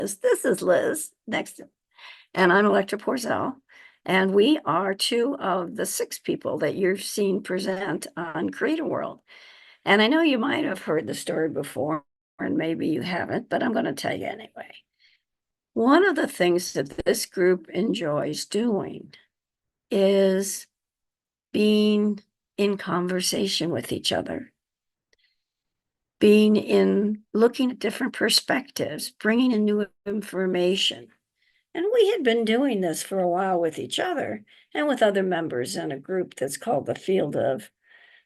This is Liz next, and I'm Electra Porzel. And we are two of the six people that you've seen present on Creator World. And I know you might have heard the story before, and maybe you haven't, but I'm going to tell you anyway. One of the things that this group enjoys doing is being in conversation with each other, looking at different perspectives, bringing in new information. And we had been doing this for a while with each other and with other members in a group that's called the Field of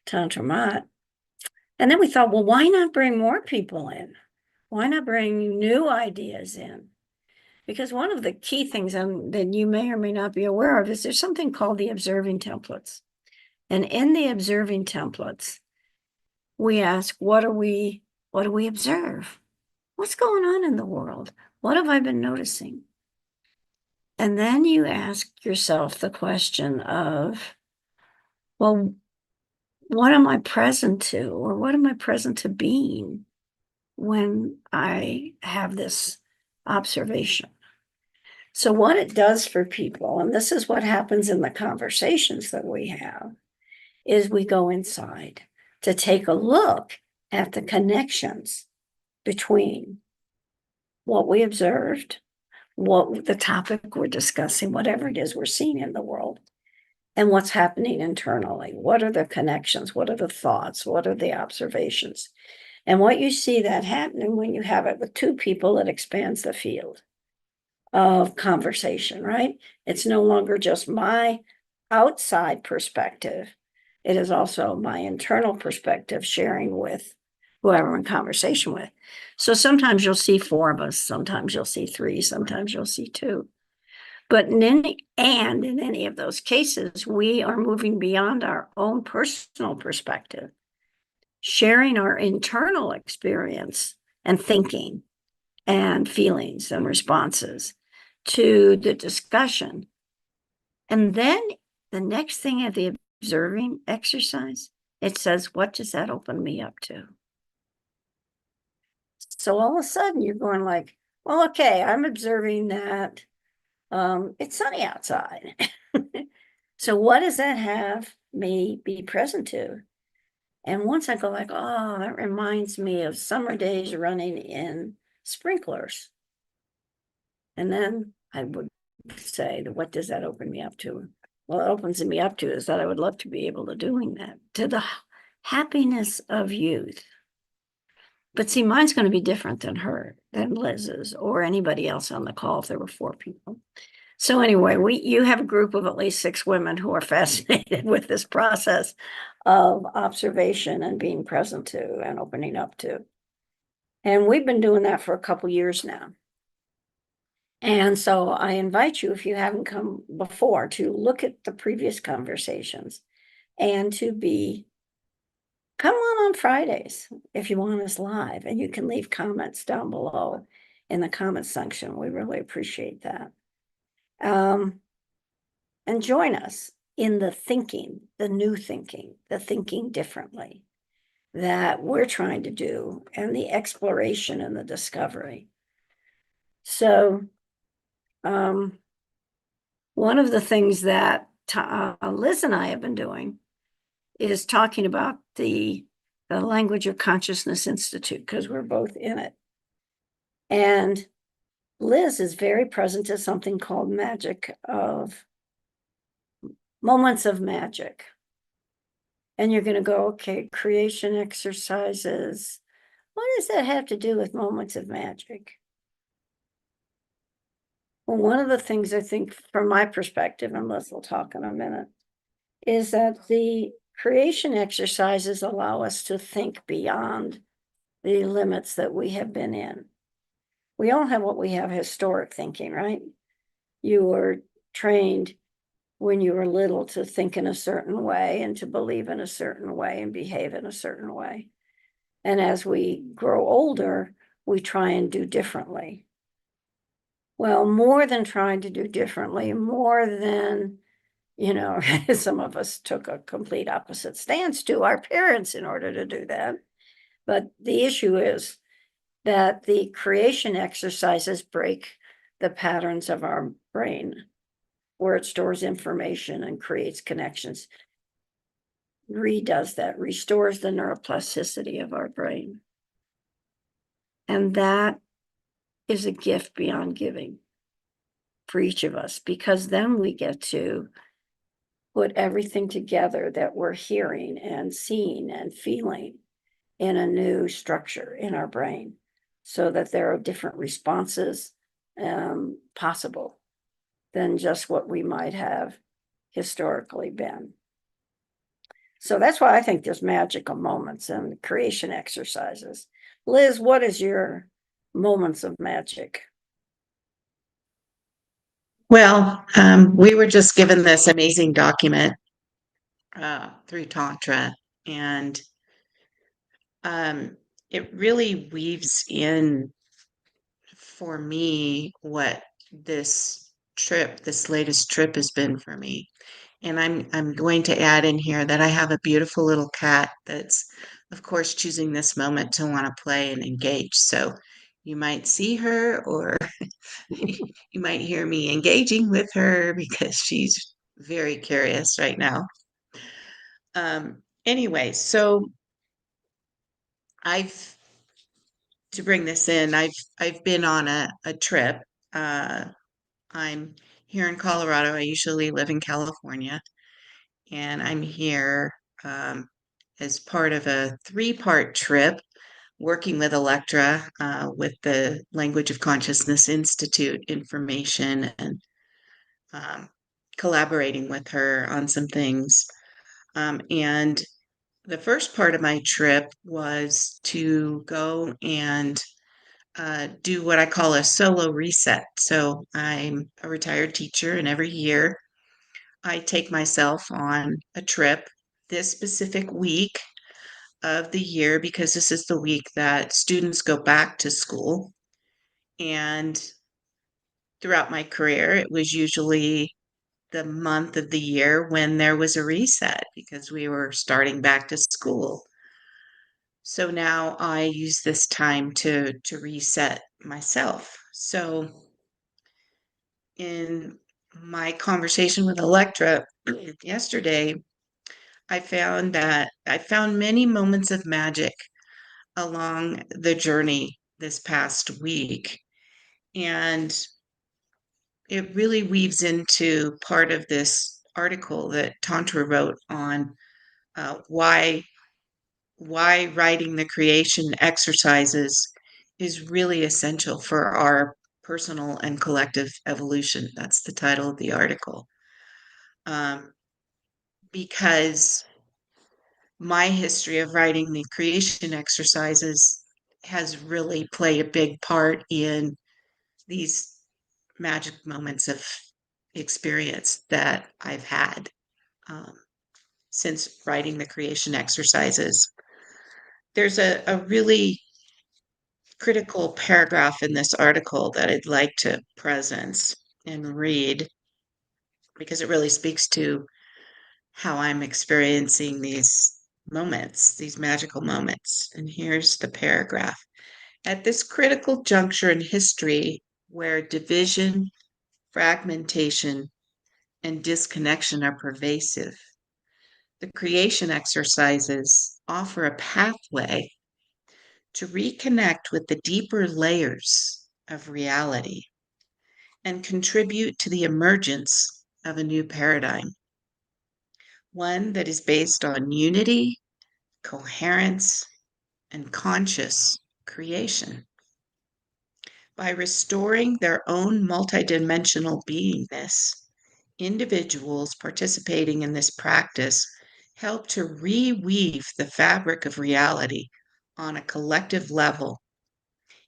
Tantramat. And then we thought, well, why not bring more people in? Why not bring new ideas in? Because one of the key things that you may or may not be aware of is there's something called the observing templates. And in the observing templates, we ask, what do we observe? What's going on in the world? What have I been noticing? And then you ask yourself the question of, well, what am I present to, or what am I present to being when I have this observation? So what it does for people, and this is what happens in the conversations that we have, is we go inside to take a look at the connections between what we observed, what the topic we're discussing, whatever it is we're seeing in the world, and what's happening internally. What are the connections? What are the thoughts? What are the observations? And what you see that happening when you have it with two people, it expands the field of conversation, right? It's no longer just my outside perspective. It is also my internal perspective sharing with whoever I'm in conversation with. So sometimes you'll see four of us, sometimes you'll see three, sometimes you'll see two. But in any of those cases, we are moving beyond our own personal perspective, sharing our internal experience and thinking and feelings and responses to the discussion. And then the next thing at the observing exercise, it says, what does that open me up to? So all of a sudden you're going like, well, okay, I'm observing that it's sunny outside. So what does that have me be present to? And once I go like, oh, that reminds me of summer days running in sprinklers. And then I would say, what does that open me up to? Well, it opens me up to is that I would love to be able to doing that, to the happiness of youth. But see, mine's going to be different than Liz's, or anybody else on the call if there were four people. So anyway, you have a group of at least six women who are fascinated with this process of observation and being present to and opening up to. And we've been doing that for a couple years now. And so I invite you, if you haven't come before, to look at the previous conversations and come on Fridays if you want us live, and you can leave comments down below in the comments section. We really appreciate that. And join us in the thinking, the new thinking, the thinking differently that we're trying to do, and the exploration and the discovery. So one of the things that Liz and I have been doing is talking about the Language of Consciousness Institute, because we're both in it. And Liz is very present to something called moments of magic. And you're going to go, okay, creation exercises. What does that have to do with moments of magic? Well, one of the things I think from my perspective, and Liz will talk in a minute, is that the creation exercises allow us to think beyond the limits that we have been in. We all have what we have historic thinking, right? You were trained when you were little to think in a certain way and to believe in a certain way and behave in a certain way. And as we grow older, we try and do differently. Well, more than trying to do differently, more than, some of us took a complete opposite stance to our parents in order to do that. But the issue is that the creation exercises break the patterns of our brain, where it stores information and creates connections. Redoes that, restores the neuroplasticity of our brain. And that is a gift beyond giving for each of us, because then we get to put everything together that we're hearing and seeing and feeling in a new structure in our brain, so that there are different responses possible than just what we might have historically been. So that's why I think there's magical moments and creation exercises. Liz, what is your moments of magic? Well, we were just given this amazing document through Tantra, and um, it really weaves in for me what this latest trip has been for me. And I'm going to add in here that I have a beautiful little cat that's, of course, choosing this moment to want to play and engage. So you might see her, or you might hear me engaging with her because she's very curious right now. Anyway, so I've to bring this in, I've been on a trip. Uh, I'm here in Colorado. I usually live in California, and I'm here um, as part of a three-part trip working with Electra with the Language of Consciousness Institute information, and um, collaborating with her on some things. And the first part of my trip was to go and do what I call a solo reset. So I'm a retired teacher, and every year I take myself on a trip this specific week of the year, because this is the week that students go back to school. And throughout my career, it was usually the month of the year when there was a reset because we were starting back to school. So now I use this time to reset myself. So in my conversation with Electra yesterday, I found many moments of magic along the journey this past week. And it really weaves into part of this article that Tantra wrote on why writing the creation exercises is really essential for our personal and collective evolution. That's the title of the article. Um, because my history of writing the creation exercises has really played a big part in these magic moments of experience that I've had um, since writing the creation exercises. There's a really critical paragraph in this article that I'd like to present and read because it really speaks to how I'm experiencing these moments, these magical moments. And here's the paragraph. At this critical juncture in history where division, fragmentation, and disconnection are pervasive, the creation exercises offer a pathway to reconnect with the deeper layers of reality and contribute to the emergence of a new paradigm, one that is based on unity, coherence, and conscious creation. By restoring their own multidimensional beingness, individuals participating in this practice help to reweave the fabric of reality on a collective level,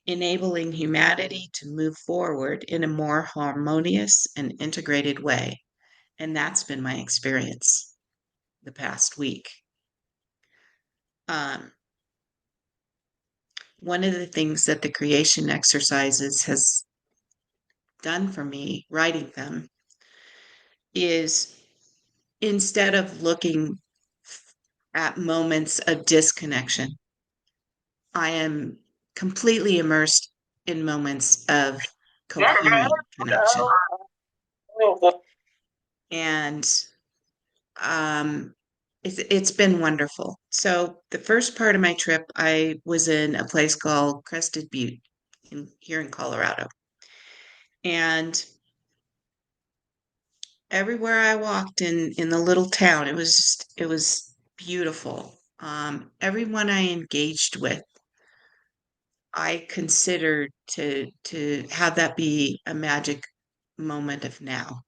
enabling humanity to move forward in a more harmonious and integrated way. And that's been my experience the past week. Um, One of the things that the creation exercises has done for me, writing them, is instead of looking at moments of disconnection, I am completely immersed in moments of coherent connection. And um, it's been wonderful. So the first part of my trip, I was in a place called Crested Butte here in Colorado. And everywhere I walked in the little town, it was beautiful. Everyone I engaged with, I considered to have that be a magic moment of now,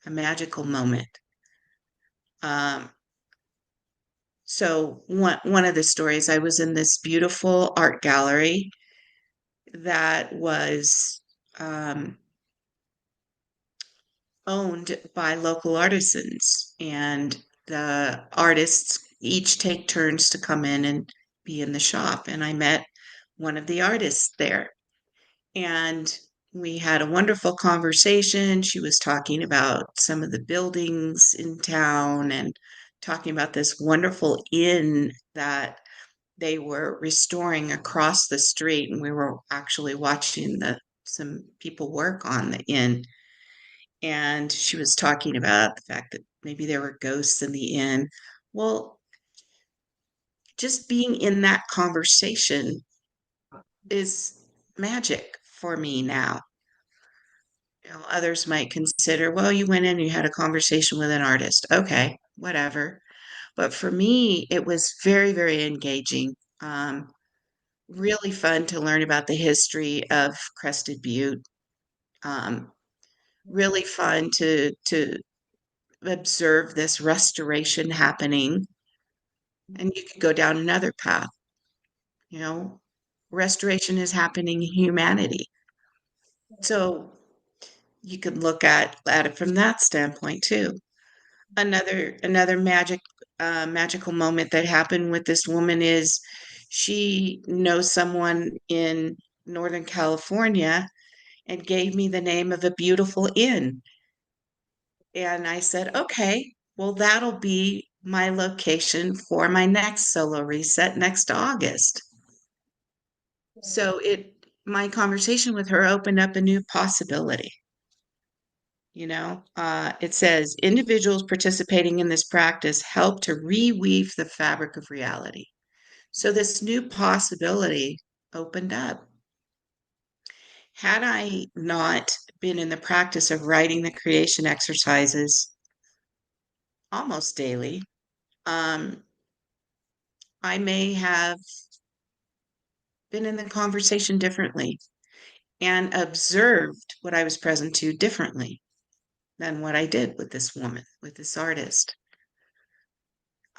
a magical moment. Um, so one of the stories, I was in this beautiful art gallery that was um, owned by local artisans, and the artists each take turns to come in and be in the shop. And I met one of the artists there, and we had a wonderful conversation. She was talking about some of the buildings in town and talking about this wonderful inn that they were restoring across the street, and we were actually watching the some people work on the inn. And she was talking about the fact that maybe there were ghosts in the inn. Well, just being in that conversation is magic for me now. You know, others might consider, well, you went in, you had a conversation with an artist. Okay, whatever. But for me, it was very, very engaging. Really fun to learn about the history of Crested Butte. Um, really fun to observe this restoration happening. And you could go down another path, you know, restoration is happening in humanity. So you could look at it from that standpoint too. Another magical moment that happened with this woman is she knows someone in Northern California and gave me the name of a beautiful inn. And I said, okay, well, that'll be my location for my next solo reset next August. So my conversation with her opened up a new possibility. It says individuals participating in this practice help to reweave the fabric of reality. So this new possibility opened up. Had I not been in the practice of writing the creation exercises almost daily, um, I may have been in the conversation differently and observed what I was present to differently than what I did with this woman, with this artist.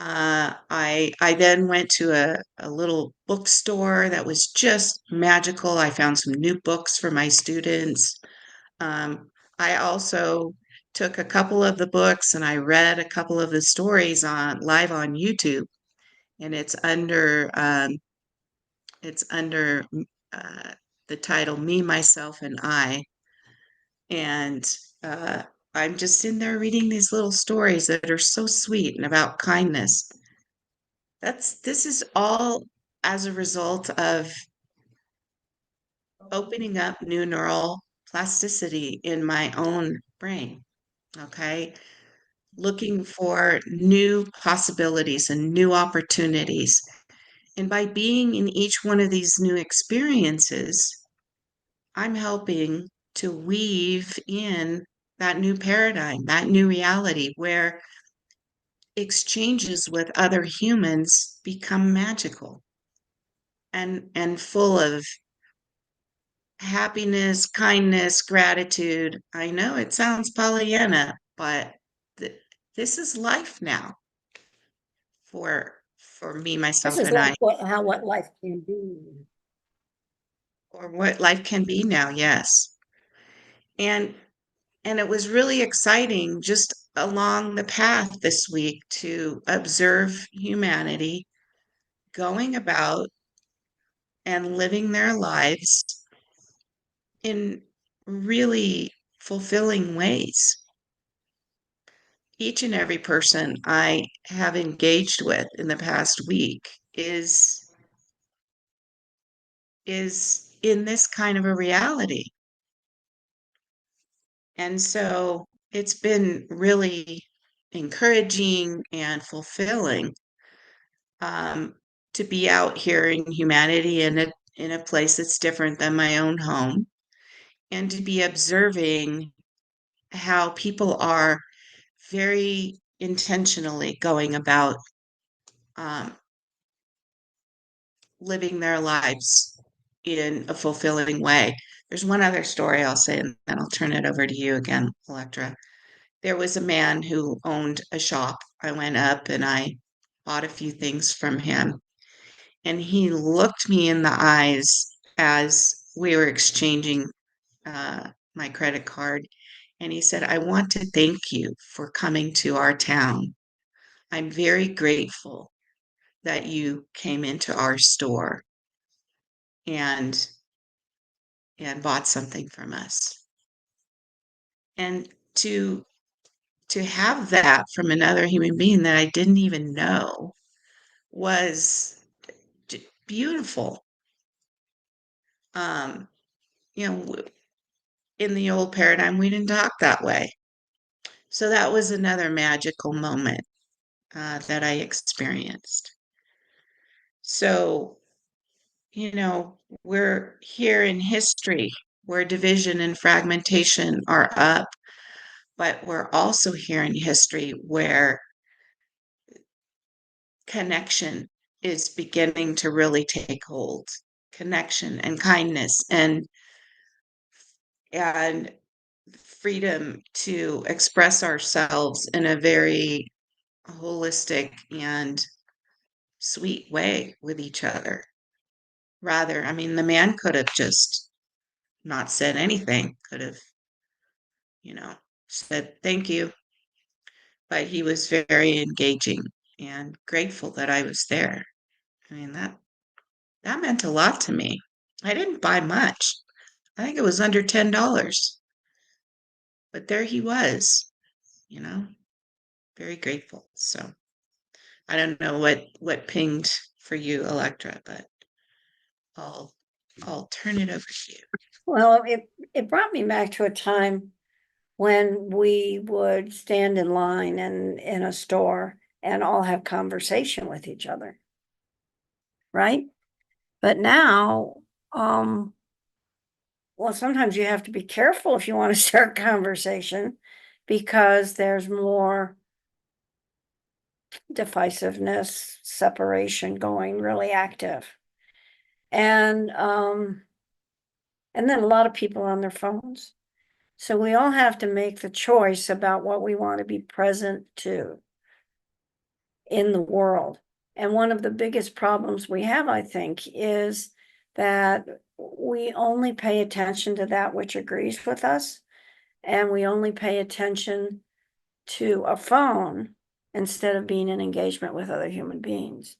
I then went to a little bookstore that was just magical. I found some new books for my students. I also took a couple of the books and I read a couple of the stories on live on YouTube, and it's under uh, the title "Me, Myself, and I," and uh, I'm just in there reading these little stories that are so sweet and about kindness. This is all as a result of opening up new neural plasticity in my own brain. Okay. Looking for new possibilities and new opportunities. And by being in each one of these new experiences, I'm helping to weave in that new paradigm, that new reality where exchanges with other humans become magical and full of happiness, kindness, gratitude. I know it sounds Pollyanna, but this is life now for me, This myself, is and like I, what life can be. or what life can be now. Yes, and and it was really exciting just along the path this week to observe humanity going about and living their lives in really fulfilling ways. Each and every person I have engaged with in the past week is in this kind of a reality. And so it's been really encouraging and fulfilling, um, to be out here in humanity in a place that's different than my own home, and to be observing how people are very intentionally going about, um, living their lives in a fulfilling way. There's one other story I'll say, and then I'll turn it over to you again, Electra. There was a man who owned a shop. I went up and I bought a few things from him, and he looked me in the eyes as we were exchanging my credit card. And he said, "I want to thank you for coming to our town. I'm very grateful that you came into our store and bought something from us." And to have that from another human being that I didn't even know was beautiful. Um, you know, in the old paradigm, we didn't talk that way. So that was another magical moment that I experienced. So, we're here in history where division and fragmentation are up, but we're also here in history where connection is beginning to really take hold. Connection and kindness and freedom to express ourselves in a very holistic and sweet way with each other. Rather, I mean, the man could have just not said anything, could have, you know, said thank you, but he was very engaging and grateful that I was there. I mean, that meant a lot to me. I didn't buy much. I think it was under $10, but there he was, you know, very grateful. So I don't know what pinged for you, Electra, but I'll I'll turn it over to you. Well, it brought me back to a time when we would stand in line in a store and all have conversation with each other, right? But now, well, sometimes you have to be careful if you want to start conversation because there's more divisiveness, separation going really active. And then a lot of people on their phones. So we all have to make the choice about what we want to be present to in the world. And one of the biggest problems we have, I think, is that we only pay attention to that which agrees with us, and we only pay attention to a phone instead of being in engagement with other human beings.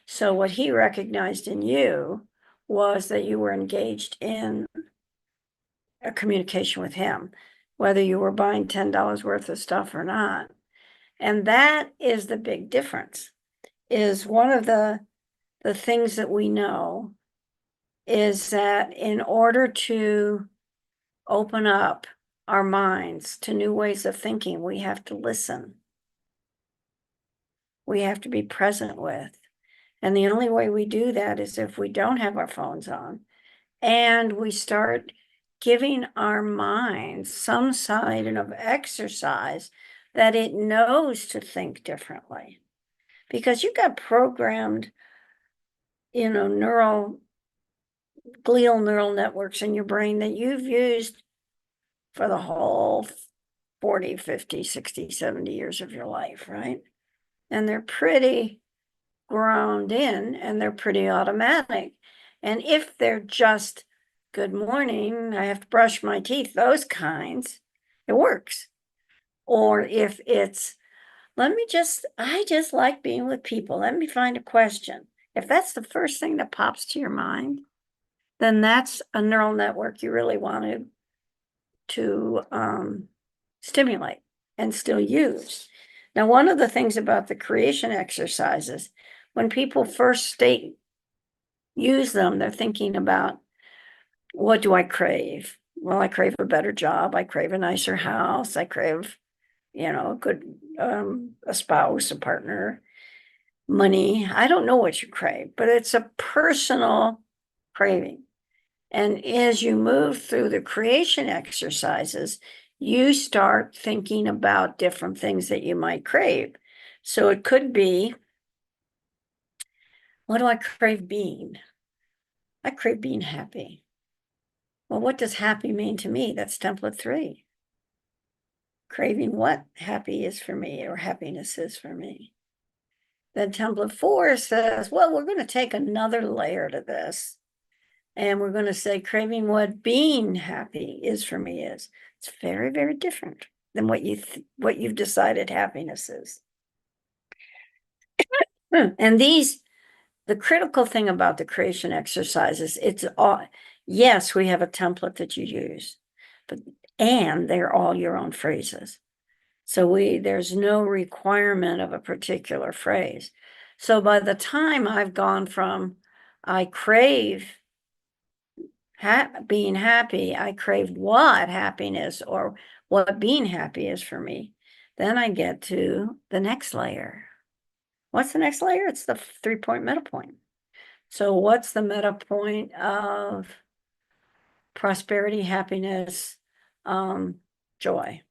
So what he recognized in you was that you were engaged in a communication with him, whether you were buying $10 worth of stuff or not. And that is the big difference. Is one of the things that we know is that in order to open up our minds to new ways of thinking, we have to listen. We have to be present with. And the only way we do that is if we don't have our phones on and we start giving our minds some sign of exercise that it knows to think differently. Because you got programmed, glial neural networks in your brain that you've used for the whole 40, 50, 60, 70 years of your life, right? And they're pretty ground in and they're pretty automatic. And if they're just good morning, I have to brush my teeth, those kinds, it works. Or if it's, I just like being with people. Let me find a question. If that's the first thing that pops to your mind, then that's a neural network you really wanted to stimulate and still use. Now, one of the things about the creation exercises, when people first state use them, they're thinking about, what do I crave? Well, I crave a better job. I crave a nicer house. I crave, a good, a spouse, a partner, money. I don't know what you crave, but it's a personal craving. And as you move through the creation exercises, you start thinking about different things that you might crave. So it could be, what do I crave being? I crave being happy. Well, what does happy mean to me? That's template 3. Craving what happy is for me or happiness is for me. Then template 4 says, well, we're going to take another layer to this. And we're going to say craving what being happy is for me is. It's very, very different than what you've decided happiness is. And the critical thing about the creation exercises, it's all, yes, we have a template that you use, and they're all your own phrases. So there's no requirement of a particular phrase. So by the time I've gone from I crave being happy, I crave what happiness or what being happy is for me, then I get to the next layer. What's the next layer? It's the 3-point meta point. So what's the meta point of prosperity, happiness, joy?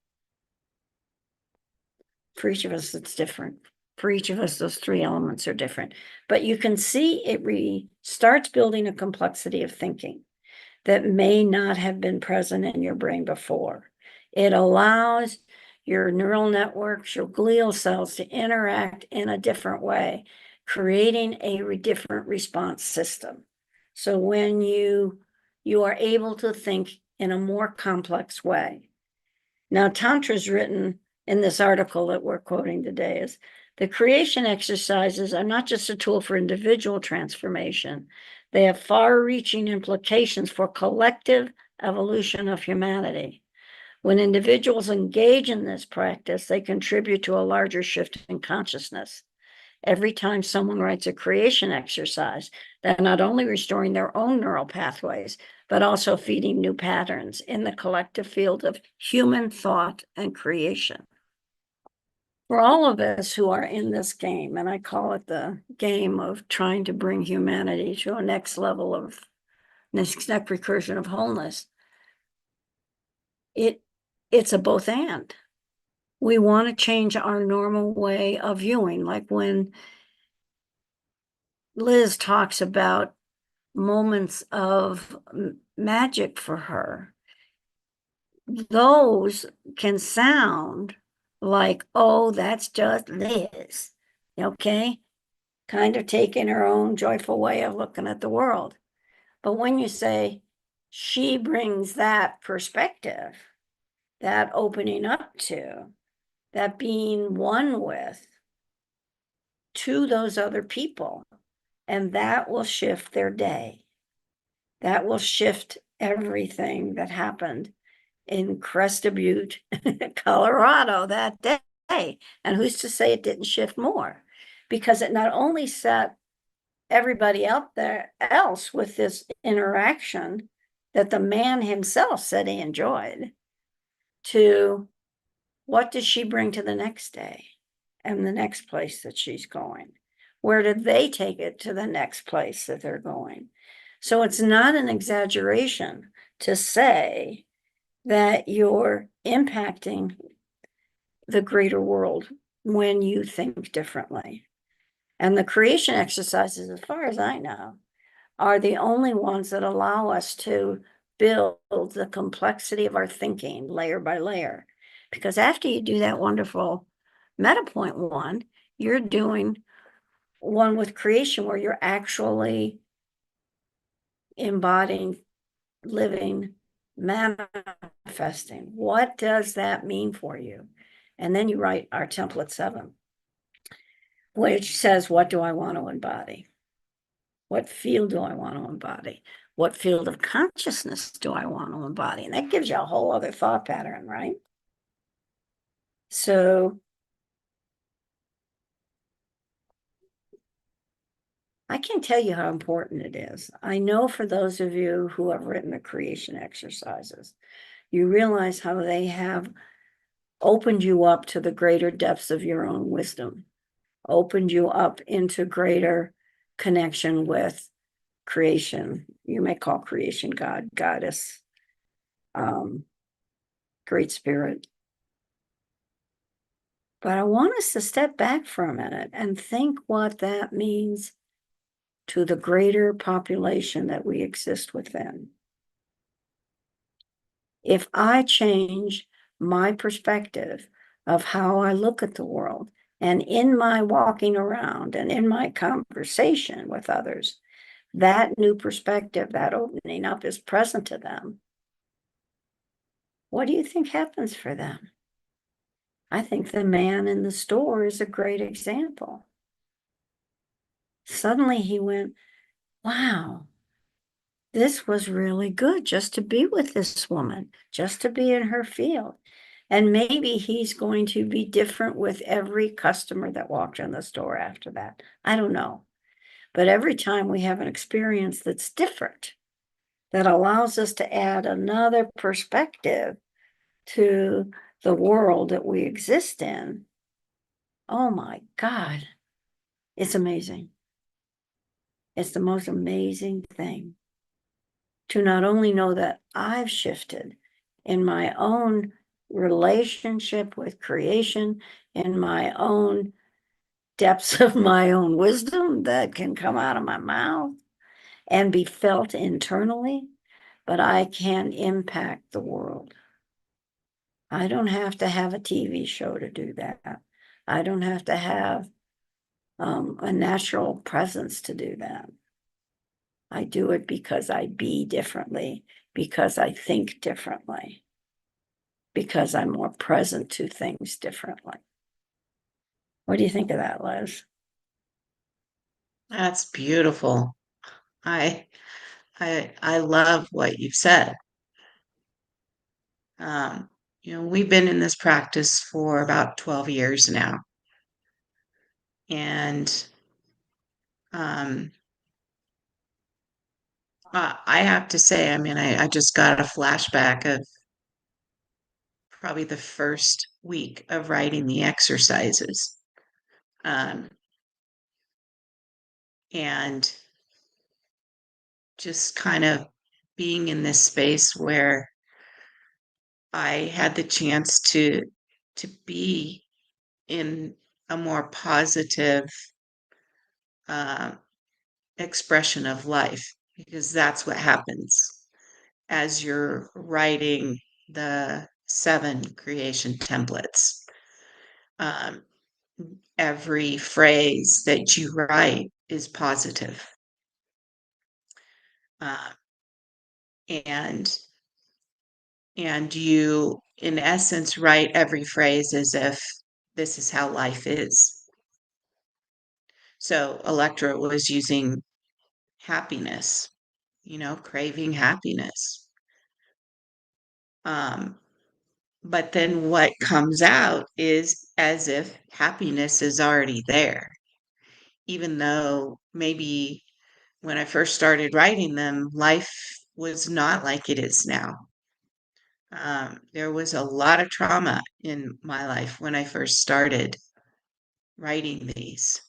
For each of us, it's different. For each of us, those 3 elements are different. But you can see it starts building a complexity of thinking that may not have been present in your brain before. It allows your neural networks, your glial cells to interact in a different way, creating a different response system. So when you are able to think in a more complex way. Now, Tantra's written in this article that we're quoting today is the creation exercises are not just a tool for individual transformation. They have far-reaching implications for collective evolution of humanity. When individuals engage in this practice, they contribute to a larger shift in consciousness. Every time someone writes a creation exercise, they're not only restoring their own neural pathways, but also feeding new patterns in the collective field of human thought and creation. For all of us who are in this game, and I call it the game of trying to bring humanity to a next level of next recursion of wholeness, it's a both and. We want to change our normal way of viewing, like when Liz talks about moments of magic for her. Those can sound like, oh, that's just Liz, okay? Kind of taking her own joyful way of looking at the world. But when you say she brings that perspective, that opening up to, that being one with, to those other people, and that will shift their day. That will shift everything that happened in Cresta Butte, Colorado that day. And who's to say it didn't shift more? Because it not only set everybody out there else with this interaction that the man himself said he enjoyed, to what does she bring to the next day and the next place that she's going? Where did they take it to the next place that they're going? So it's not an exaggeration to say that you're impacting the greater world when you think differently. And the creation exercises, as far as I know, are the only ones that allow us to build the complexity of our thinking layer by layer. Because after you do that wonderful meta point 1, you're doing one with creation where you're actually embodying, living, manifesting. What does that mean for you? And then you write our template 7, which says, what do I want to embody? What field do I want to embody? What field of consciousness do I want to embody? And that gives you a whole other thought pattern, right? So I can't tell you how important it is. I know for those of you who have written the creation exercises, you realize how they have opened you up to the greater depths of your own wisdom, opened you up into greater connection with creation. You may call creation God, goddess, great spirit. But I want us to step back for a minute and think what that means to the greater population that we exist within. If I change my perspective of how I look at the world, and in my walking around and in my conversation with others, that new perspective, that opening up is present to them, what do you think happens for them? I think the man in the store is a great example. Suddenly he went, wow, this was really good just to be with this woman, just to be in her field. And maybe he's going to be different with every customer that walked in the store after that. I don't know. But every time we have an experience that's different, that allows us to add another perspective to the world that we exist in, oh my God, it's amazing. It's the most amazing thing to not only know that I've shifted in my own relationship with creation, in my own depths of my own wisdom that can come out of my mouth and be felt internally, but I can impact the world. I don't have to have a TV show to do that. I don't have to have a natural presence to do that. I do it because I be differently, because I think differently, because I'm more present to things differently. What do you think of that, Liz? That's beautiful. I I love what you've said. Um, we've been in this practice for about 12 years now. And um, I have to say, I mean, I just got a flashback of probably the first week of writing the exercises. Um, and just kind of being in this space where I had the chance to be in a more positive uh, expression of life, because that's what happens as you're writing the 7 creation templates. Um, every phrase that you write is positive. Uh, and you, in essence, write every phrase as if this is how life is. So Electra was using happiness, craving happiness. Um, but then what comes out is as if happiness is already there, even though maybe when I first started writing them, life was not like it is now. There was a lot of trauma in my life when I first started writing these.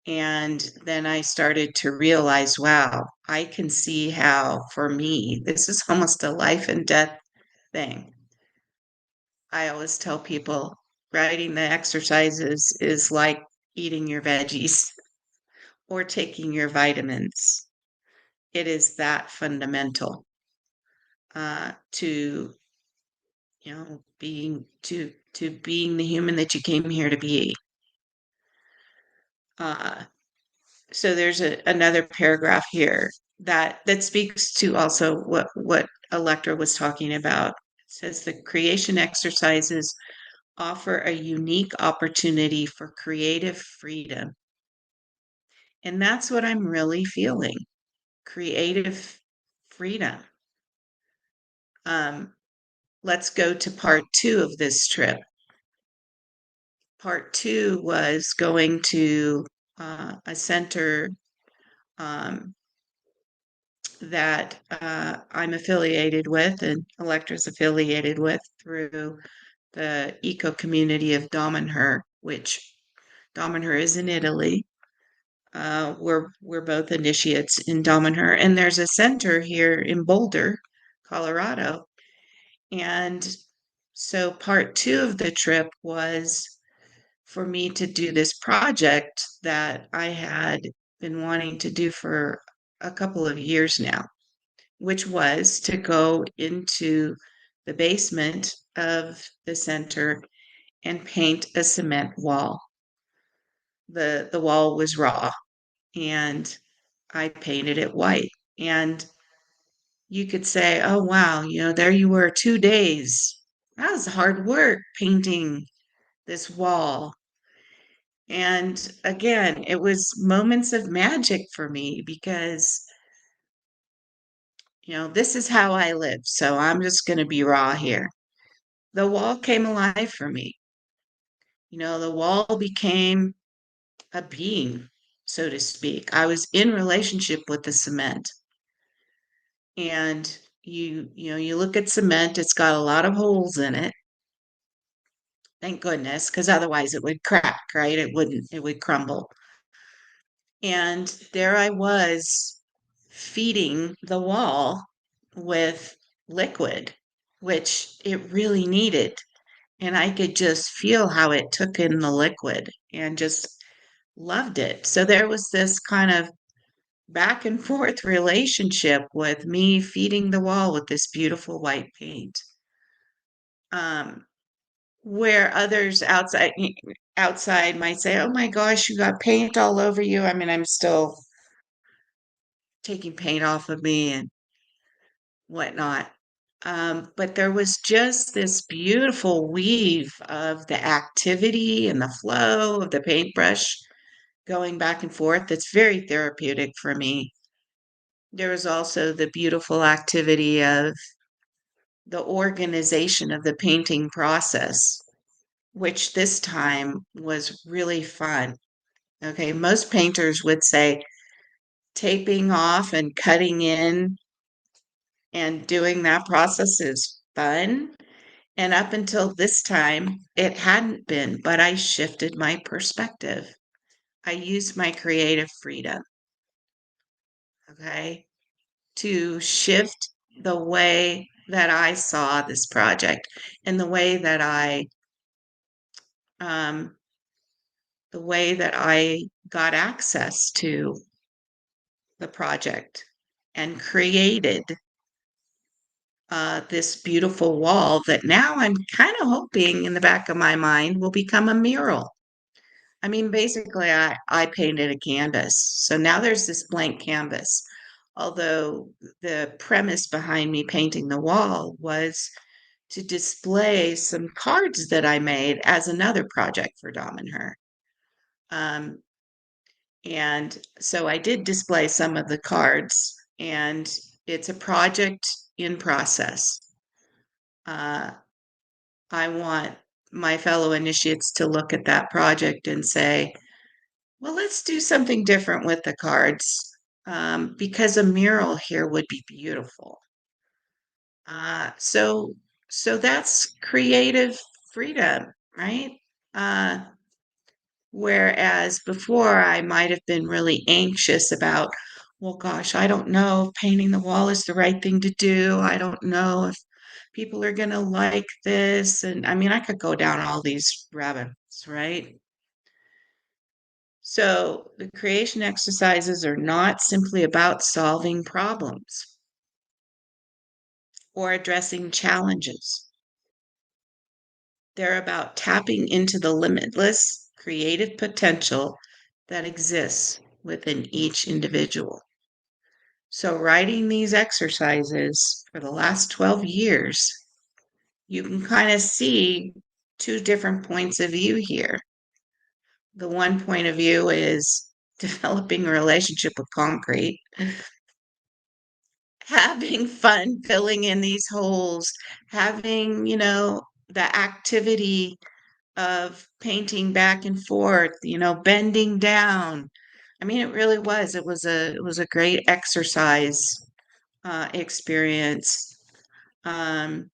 And then I started to realize, wow, I can see how, for me, this is almost a life and death thing. I always tell people writing the exercises is like eating your veggies or taking your vitamins. It is that fundamental to being the human that you came here to be. Uh, so there's another paragraph here that speaks to also what Electra was talking about. It says the creation exercises offer a unique opportunity for creative freedom. And that's what I'm really feeling, creative freedom. Um, let's go to part 2 of this trip. Part 2 was going to a center um, that I'm affiliated with and Electra's affiliated with through the eco community of Domenher, which Domenher is in Italy. We're both initiates in Domenher, and there's a center here in Boulder, Colorado. And so part two of the trip was for me to do this project that I had been wanting to do for a couple of years now, which was to go into the basement of the center and paint a cement wall. The wall was raw and I painted it white. And you could say, oh wow, there you were 2 days. That was hard work painting this wall. And again, it was moments of magic for me because, this is how I live. So I'm just going to be raw here. The wall came alive for me. The wall became a being, so to speak. I was in relationship with the cement. And you look at cement, it's got a lot of holes in it. Thank goodness, because otherwise it would crack, right? It would crumble. And there I was feeding the wall with liquid, which it really needed. And I could just feel how it took in the liquid and just loved it. So there was this kind of back and forth relationship with me feeding the wall with this beautiful white paint. Um, where others outside might say, "Oh my gosh, you got paint all over you." I mean, I'm still taking paint off of me and whatnot. But there was just this beautiful weave of the activity and the flow of the paintbrush going back and forth. That's very therapeutic for me. There was also the beautiful activity of the organization of the painting process, which this time was really fun. Okay, most painters would say taping off and cutting in and doing that process is fun. And up until this time, it hadn't been, but I shifted my perspective. I used my creative freedom, okay, to shift the way that I saw this project and um, the way that I got access to the project and created this beautiful wall that now I'm kind of hoping in the back of my mind will become a mural. I mean, basically, I painted a canvas. So now there's this blank canvas. Although the premise behind me painting the wall was to display some cards that I made as another project for Dom and her. Um, and so I did display some of the cards, and it's a project in process. Uh, I want my fellow initiates to look at that project and say, well, let's do something different with the cards because a mural here would be beautiful. Uh, so, so that's creative freedom, right? Uh, Whereas before I might have been really anxious about, well, gosh, I don't know if painting the wall is the right thing to do. I don't know if people are going to like this. And I mean, I could go down all these rabbits, right? So the creation exercises are not simply about solving problems or addressing challenges. They're about tapping into the limitless creative potential that exists within each individual. So, writing these exercises for the last 12 years, you can kind of see two different points of view here. The one point of view is developing a relationship with concrete, having fun filling in these holes, having, the activity of painting back and forth, bending down. I mean, it really was. It was a great exercise experience. Um,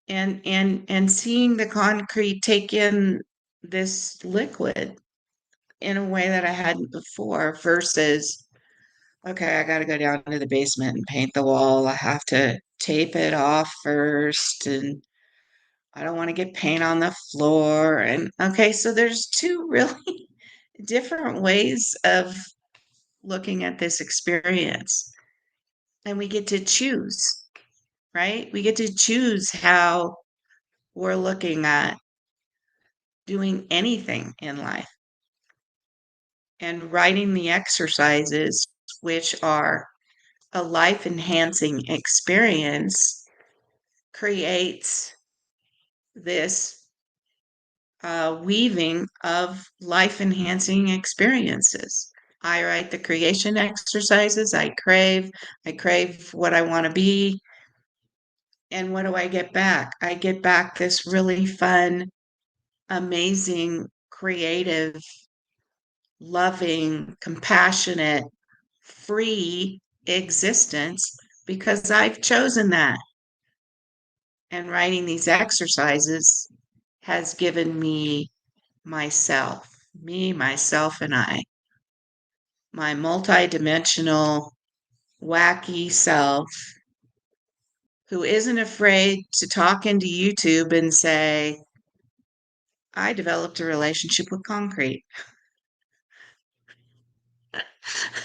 and seeing the concrete take in this liquid in a way that I hadn't before versus, okay, I got to go down to the basement and paint the wall. I have to tape it off first, and I don't want to get paint on the floor. And okay, so there's two really different ways of looking at this experience. And we get to choose, right? We get to choose how we're looking at doing anything in life. And writing the exercises, which are a life enhancing experience, creates this weaving of life enhancing experiences. I write the creation exercises. I crave what I want to be. And what do I get back? I get back this really fun, amazing, creative, loving, compassionate, free existence because I've chosen that. And writing these exercises has given me myself, me, myself, and I, my multidimensional, wacky self who isn't afraid to talk into YouTube and say, I developed a relationship with concrete.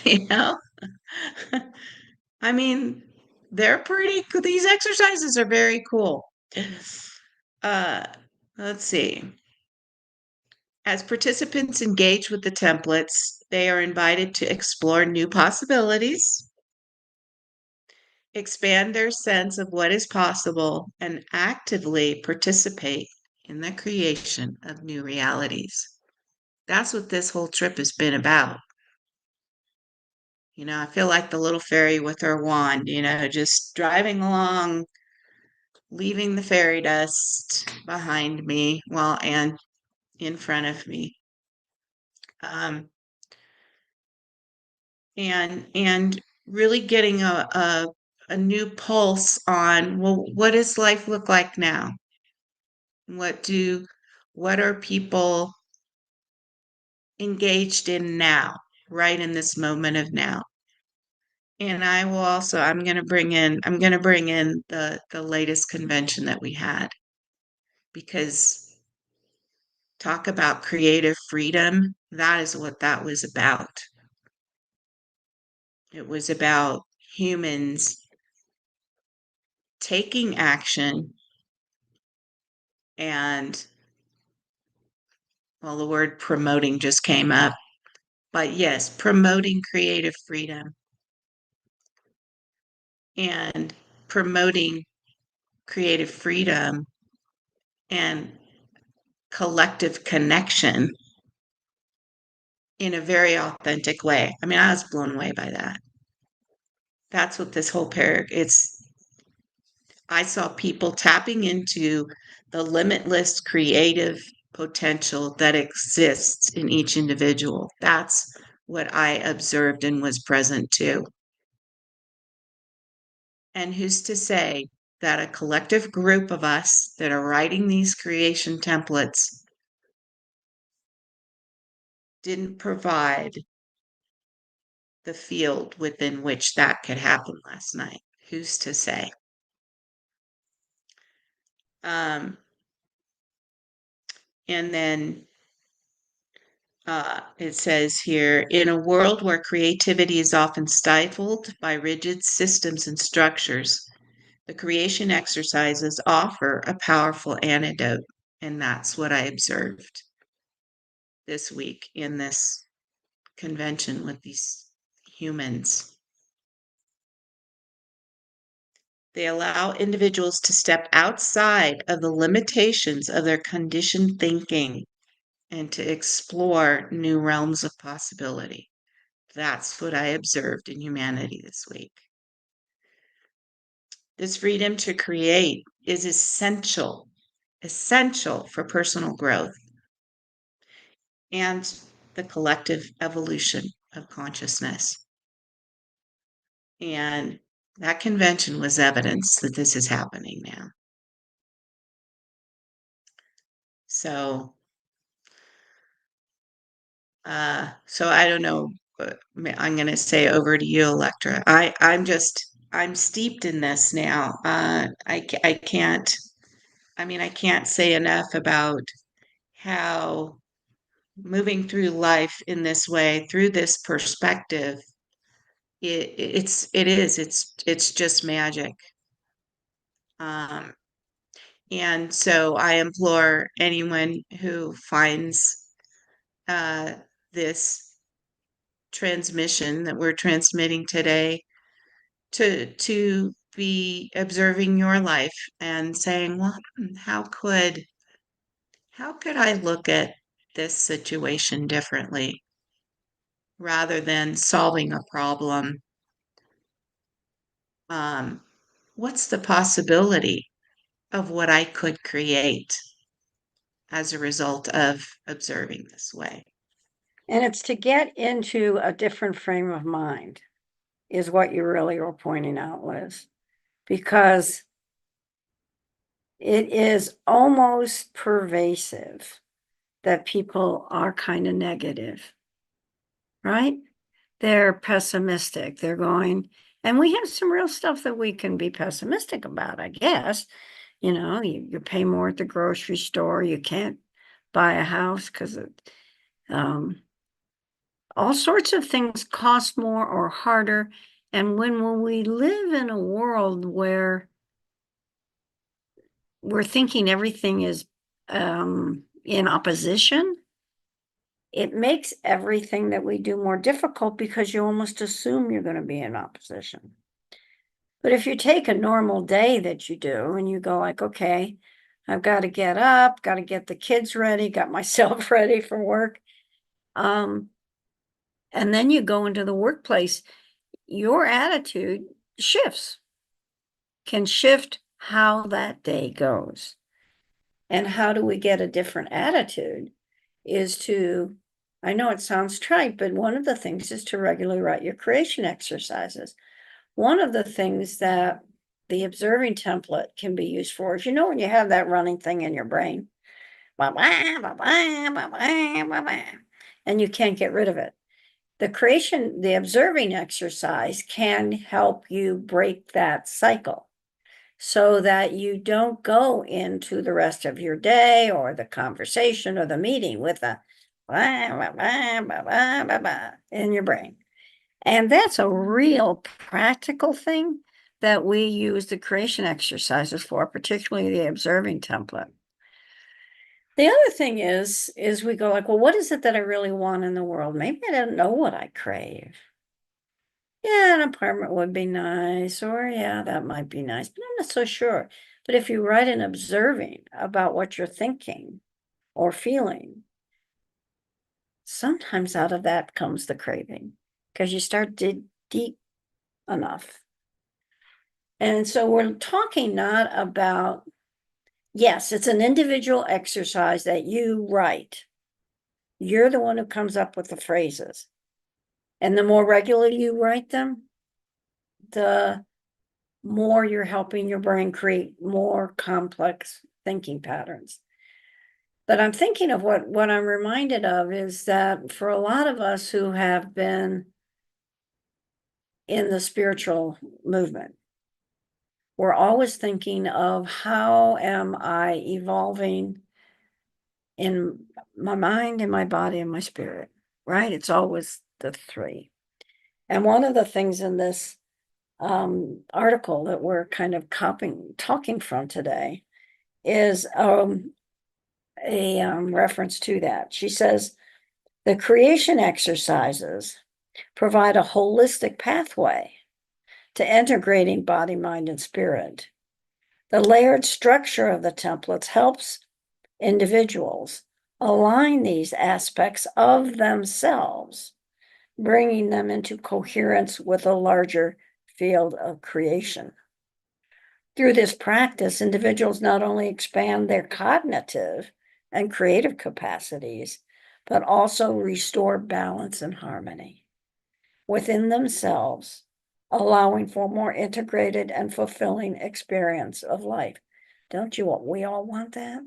you know? I mean, they're pretty cool. These exercises are very cool. Uh, let's see. As participants engage with the templates, they are invited to explore new possibilities, expand their sense of what is possible, and actively participate in the creation of new realities. That's what this whole trip has been about. I feel like the little fairy with her wand, just driving along, leaving the fairy dust behind me, well, and in front of me. Um, and really getting a new pulse on, well, what does life look like now? What do what are people engaged in now, right in this moment of now? And I will also I'm going to bring in the latest convention that we had because talk about creative freedom, that is what that was about. It was about humans taking action and, well, the word promoting just came up, but yes, promoting creative freedom and promoting creative freedom and collective connection in a very authentic way. I mean, I was blown away by that. That's what this whole I saw people tapping into the limitless creative potential that exists in each individual. That's what I observed and was present to. And who's to say that a collective group of us that are writing these creation templates didn't provide the field within which that could happen last night? Who's to say? Um, and then it says here, in a world where creativity is often stifled by rigid systems and structures, the creation exercises offer a powerful antidote. And that's what I observed this week in this convention with these humans. They allow individuals to step outside of the limitations of their conditioned thinking and to explore new realms of possibility. That's what I observed in humanity this week. This freedom to create is essential essential for personal growth and the collective evolution of consciousness. And that convention was evidence that this is happening now. So, so I don't know. I'm going to say over to you, Electra. I'm steeped in this now. I can't. I mean, I can't say enough about how moving through life in this way, through this perspective, it's just magic. Um, and so I implore anyone who finds uh, this transmission that we're transmitting today to be observing your life and saying, well, how could I look at this situation differently rather than solving a problem? Um, what's the possibility of what I could create as a result of observing this way? And it's to get into a different frame of mind, is what you really were pointing out, Liz, because it is almost pervasive that people are kind of negative, right? They're pessimistic. They're going, and we have some real stuff that we can be pessimistic about, I guess. You know, you pay more at the grocery store. You can't buy a house because all sorts of things cost more or harder. And when we live in a world where we're thinking everything is in opposition, it makes everything that we do more difficult because you almost assume you're going to be in opposition. But if you take a normal day that you do and you go like, okay, I've got to get up, got to get the kids ready, got myself ready for work. And then you go into the workplace, your attitude shifts, can shift how that day goes. And how do we get a different attitude is to, I know it sounds trite, but one of the things is to regularly write your creation exercises. One of the things that the observing template can be used for is, you know, when you have that running thing in your brain, and you can't get rid of it. The observing exercise can help you break that cycle so that you don't go into the rest of your day or the conversation or the meeting with a in your brain. And that's a real practical thing that we use the creation exercises for, particularly the observing template. The other thing is we go like, well, what is it that I really want in the world? Maybe I don't know what I crave. Yeah, an apartment would be nice, or yeah, that might be nice, but I'm not so sure. But if you write an observing about what you're thinking or feeling, sometimes out of that comes the craving because you start deep enough. And so we're talking not about, yes, it's an individual exercise that you write. You're the one who comes up with the phrases. And the more regularly you write them, the more you're helping your brain create more complex thinking patterns. But I'm thinking of what I'm reminded of is that for a lot of us who have been in the spiritual movement, we're always thinking of how am I evolving in my mind, in my body, and my spirit, right? It's always the three. And one of the things in this article that we're kind of talking from today is a reference to that. She says, the creation exercises provide a holistic pathway to integrating body, mind, and spirit. The layered structure of the templates helps individuals align these aspects of themselves, bringing them into coherence with a larger field of creation. Through this practice, individuals not only expand their cognitive and creative capacities, but also restore balance and harmony within themselves, allowing for more integrated and fulfilling experience of life. Don't you? We all want that?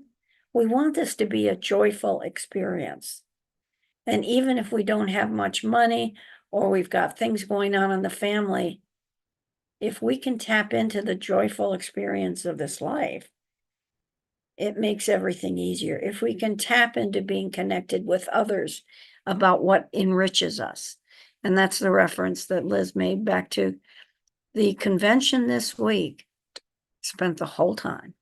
We want this to be a joyful experience. And even if we don't have much money or we've got things going on in the family, if we can tap into the joyful experience of this life, it makes everything easier. If we can tap into being connected with others about what enriches us. And that's the reference that Liz made back to the convention this week. Spent the whole time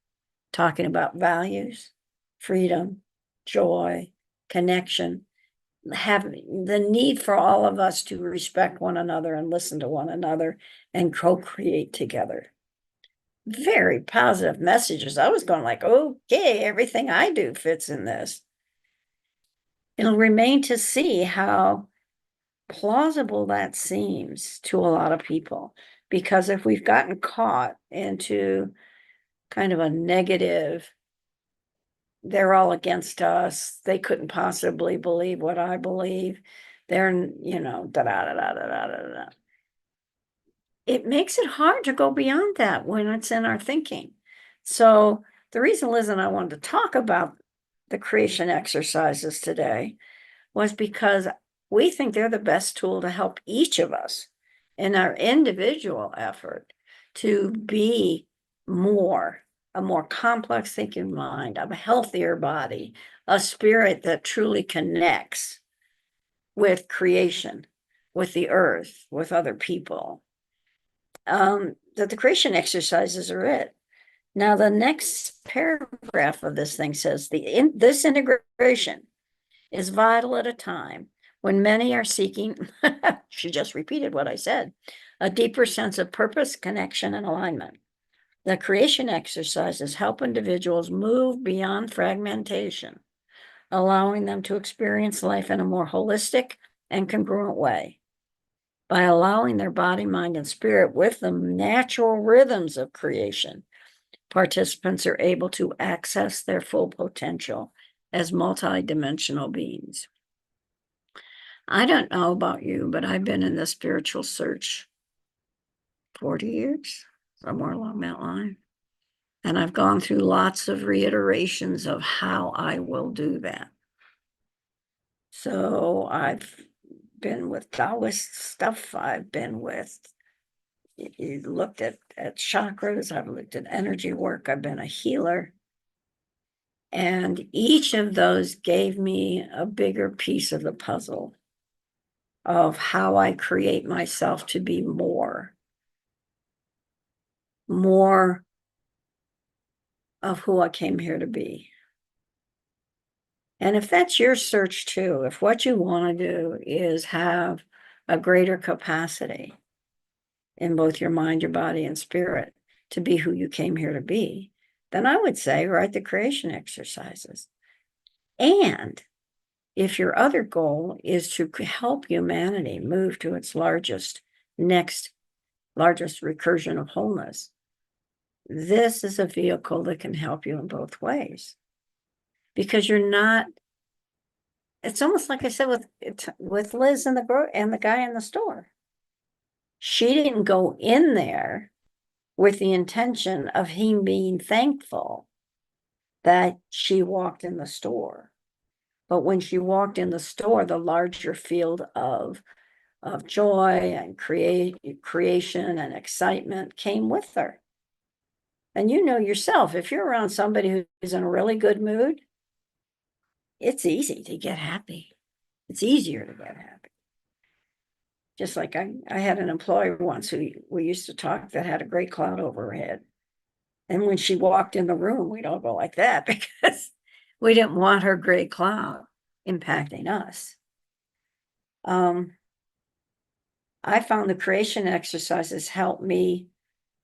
talking about values, freedom, joy, connection, having the need for all of us to respect one another and listen to one another and co-create together. Very positive messages. I was going like, okay, everything I do fits in this. It'll remain to see how plausible that seems to a lot of people, because if we've gotten caught into kind of a negative, they're all against us, they couldn't possibly believe what I believe, they're, da da da da da da da. It makes it hard to go beyond that when it's in our thinking. So the reason Liz and I wanted to talk about the creation exercises today was because we think they're the best tool to help each of us in our individual effort to be a more complex thinking mind, a healthier body, a spirit that truly connects with creation, with the earth, with other people. That the creation exercises are it. Now, the next paragraph of this thing says this integration is vital at a time when many are seeking, she just repeated what I said, a deeper sense of purpose, connection, and alignment. The creation exercises help individuals move beyond fragmentation, allowing them to experience life in a more holistic and congruent way. By allowing their body, mind, and spirit with the natural rhythms of creation, participants are able to access their full potential as multidimensional beings. I don't know about you, but I've been in the spiritual search 40 years, somewhere along that line. And I've gone through lots of reiterations of how I will do that. So I've been with Taoist stuff. I've been with, you looked at chakras. I've looked at energy work. I've been a healer. And each of those gave me a bigger piece of the puzzle of how I create myself to be more of who I came here to be. And if that's your search too, if what you want to do is have a greater capacity in both your mind, your body, and spirit to be who you came here to be, then I would say write the creation exercises. And if your other goal is to help humanity move to its largest recursion of wholeness, this is a vehicle that can help you in both ways. Because you're not, it's almost like I said with Liz and the guy in the store. She didn't go in there with the intention of him being thankful that she walked in the store. But when she walked in the store, the larger field of joy and creation and excitement came with her. And you know yourself, if you're around somebody who's in a really good mood, it's easy to get happy. It's easier to get happy. Just like I had an employee once who we used to talk that had a gray cloud over her head. And when she walked in the room, we'd all go like that because we didn't want her gray cloud impacting us. I found the creation exercises help me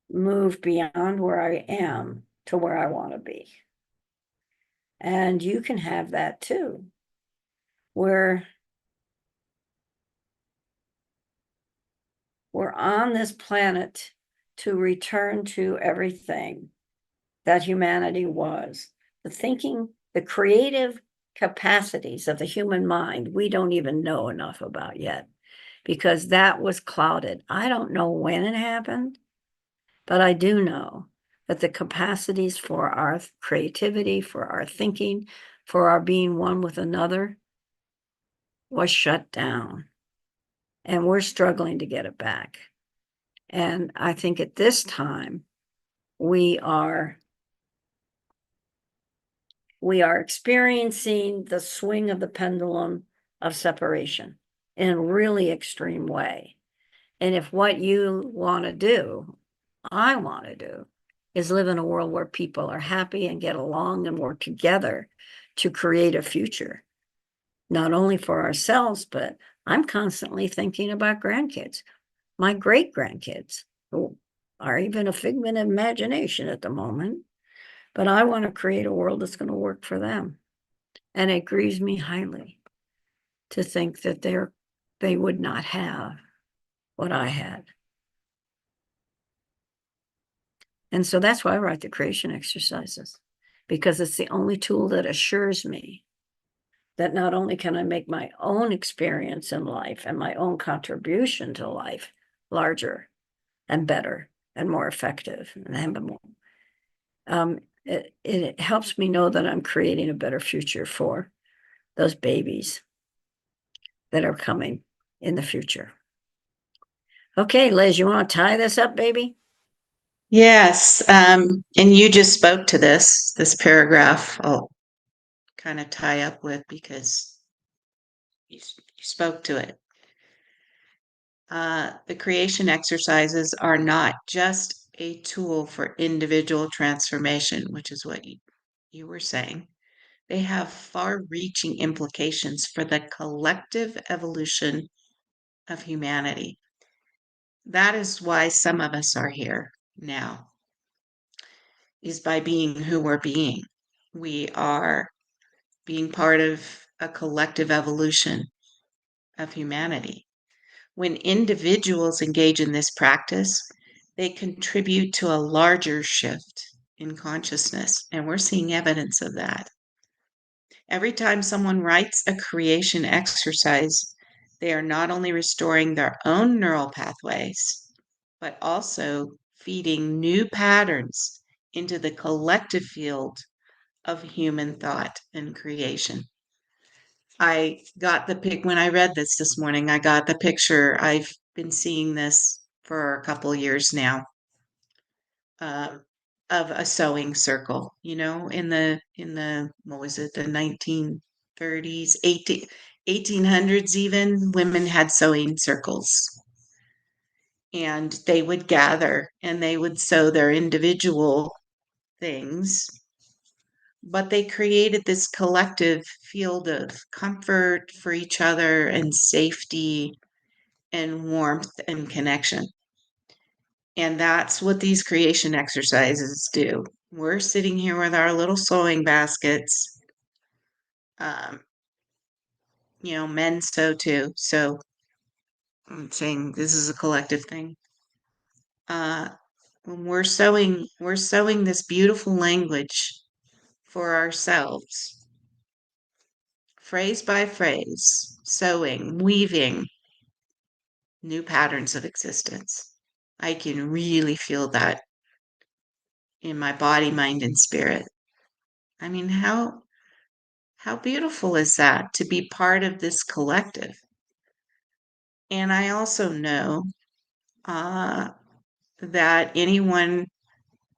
move beyond where I am to where I want to be. And you can have that too, where we're on this planet to return to everything that humanity was. The thinking, the creative capacities of the human mind, we don't even know enough about yet because that was clouded. I don't know when it happened, but I do know that the capacities for our creativity, for our thinking, for our being one with another was shut down. And we're struggling to get it back. And I think at this time, we are experiencing the swing of the pendulum of separation in a really extreme way. And if what you want to do, I want to do, is live in a world where people are happy and get along and work together to create a future, not only for ourselves, but I'm constantly thinking about grandkids, my great grandkids, who are even a figment of imagination at the moment. But I want to create a world that's going to work for them. And it grieves me highly to think that they would not have what I had. And so that's why I write the creation exercises, because it's the only tool that assures me that not only can I make my own experience in life and my own contribution to life larger and better and more effective and more, it helps me know that I'm creating a better future for those babies that are coming in the future. Okay, Liz, you want to tie this up, baby? Yes, and you just spoke to this paragraph. I'll kind of tie up with because you spoke to it. The creation exercises are not just a tool for individual transformation, which is what you were saying. They have far reaching implications for the collective evolution of humanity. That is why some of us are here now, is by being who we're being. We are being part of a collective evolution of humanity. When individuals engage in this practice, they contribute to a larger shift in consciousness, and we're seeing evidence of that. Every time someone writes a creation exercise, they are not only restoring their own neural pathways, but also feeding new patterns into the collective field of human thought and creation. I got the pic when I read this morning. I got the picture. I've been seeing this for a couple years now, uh, of a sewing circle. You know, in the what was it, the 1930s, 1800s even, women had sewing circles, and they would gather and they would sew their individual things, but they created this collective field of comfort for each other and safety and warmth and connection. And that's what these creation exercises do. We're sitting here with our little sewing baskets. Um, men sew too. So I'm saying this is a collective thing. Uh, when we're sewing this beautiful language for ourselves, phrase by phrase, sewing, weaving new patterns of existence. I can really feel that in my body, mind, and spirit. I mean, how beautiful is that to be part of this collective? And I also know uh, that anyone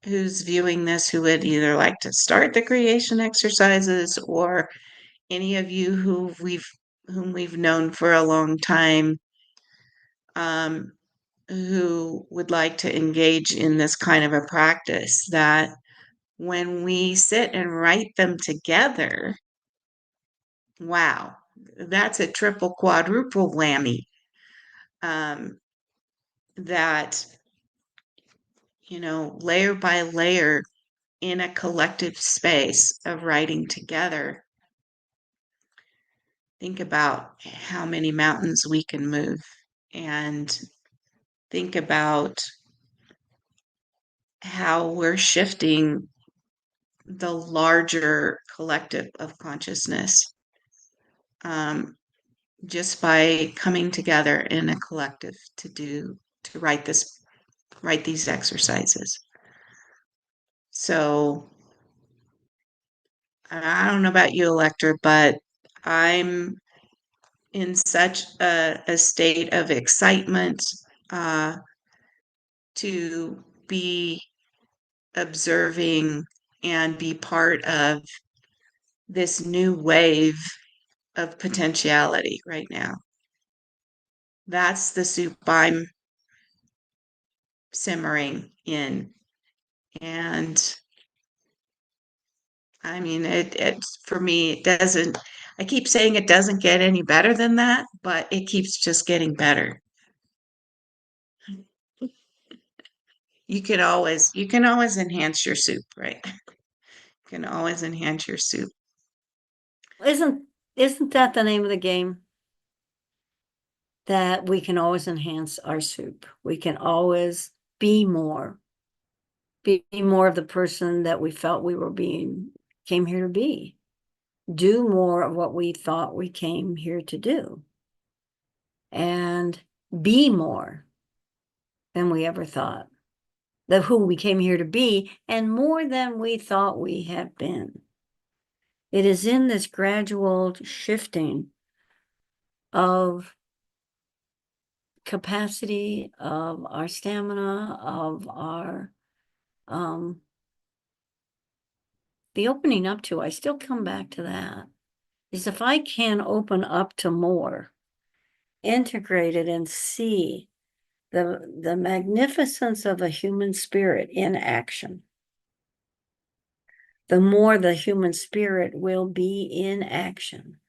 who's viewing this who would either like to start the creation exercises, or any of you whom we've known for a long time, um, who would like to engage in this kind of a practice, that when we sit and write them together, wow, that's a triple quadruple whammy. Um, that, layer by layer, in a collective space of writing together, think about how many mountains we can move, and think about how we're shifting the larger collective of consciousness, just by coming together in a collective to write these exercises. So I don't know about you, Electra, but I'm in such a state of excitement uh, to be observing and be part of this new wave of potentiality right now. That's the soup I'm simmering in. And I mean, it for me, it doesn't, I keep saying it doesn't get any better than that, but it keeps just getting better. You can always enhance your soup, right? You can always enhance your soup. Isn't that the name of the game? That we can always enhance our soup. We can always be more of the person that we felt we were came here to be. Do more of what we thought we came here to do. And be more than we ever thought. That who we came here to be, and more than we thought we had been. It is in this gradual shifting of capacity, of our stamina, of our the opening up to, I still come back to that, is if I can open up to more, integrate it and see the magnificence of a human spirit in action, the more the human spirit will be in action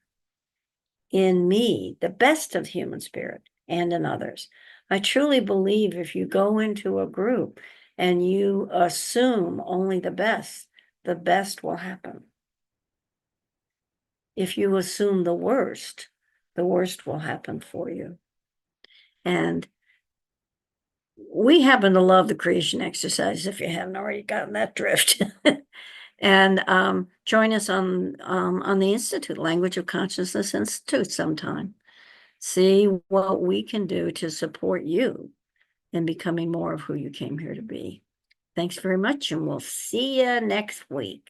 in me, the best of human spirit, and in others. I truly believe if you go into a group and you assume only the best will happen. If you assume the worst will happen for you. And we happen to love the creation exercise, if you haven't already gotten that drift. And join us on the Institute, Language of Consciousness Institute sometime. See what we can do to support you in becoming more of who you came here to be. Thanks very much, and we'll see you next week.